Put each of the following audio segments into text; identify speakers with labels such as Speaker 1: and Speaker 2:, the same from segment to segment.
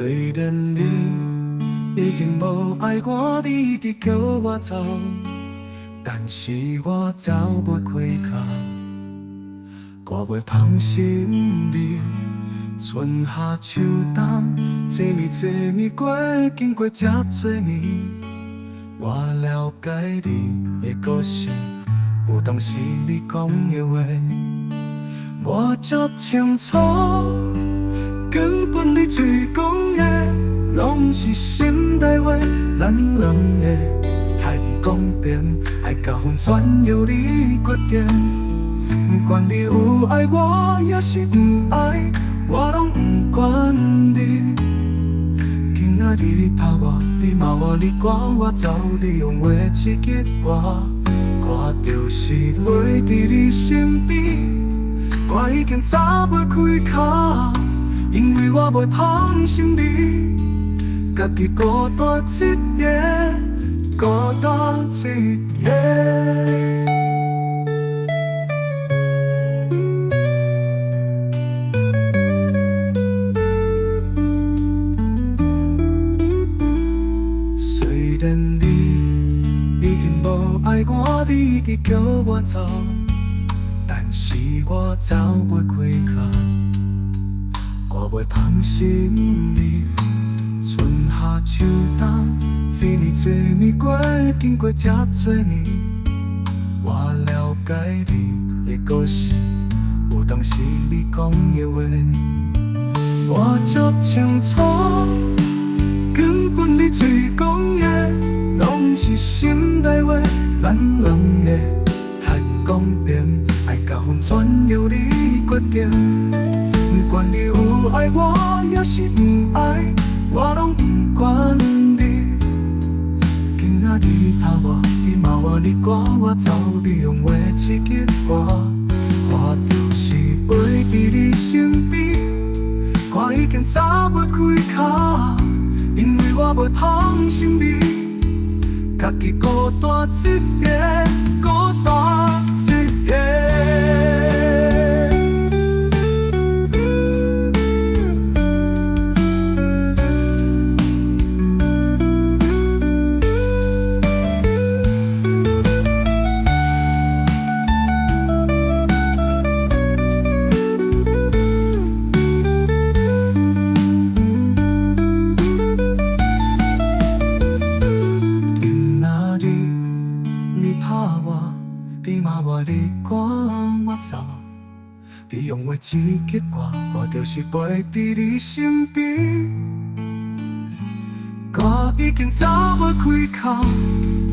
Speaker 1: 虽然你已经无爱我，你一直叫我走，但是我走袂开口，我袂放心你。春夏秋冬，这年过，经过这多年，我了解你的个性，有当时你讲的话，我足清楚。根本你最讲的，拢是心内话，咱两个太不公平，爱到分全由你决定。不管你有爱我，也是不爱，我拢不管你。今仔日你拍我，你骂我，你赶我走，你用话刺激我，我就是袂伫你身边，我已经早袂开口。因为我袂放心你，家己孤单一夜，孤单一夜。虽然你已经无爱我，你一直叫我走，但是我走袂开口。我袂放心你，春夏秋冬，一年过，经过这多年，我了解你的个性，有当时你讲的话，我足清楚。根本你最讲的，拢是心内话，咱两个太不公平，爱到分全由你决定。不管你有爱我，也是不爱，我拢不管你。今仔日你拍我，你骂我，你赶我走，你用话刺激我，我就是袂伫你身边，我已经早袂开口，因为我袂放心你，家己孤单一夜，孤单一夜。你骂我，你赶我走，你用话刺激我，我就是袂伫你身边。我已经早袂开口，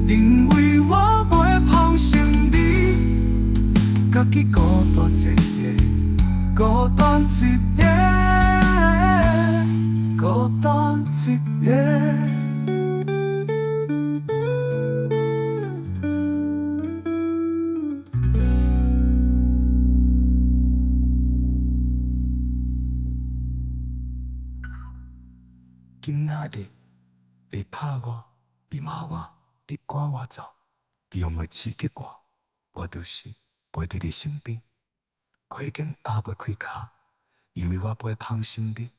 Speaker 1: 因为我袂放心你，家己孤单一夜，孤单一夜，孤单一夜。今仔日你拍我，你骂我，你赶我走，你用话刺激我，我就是袂伫你身边。我已经打袂开口，因为我袂放心你，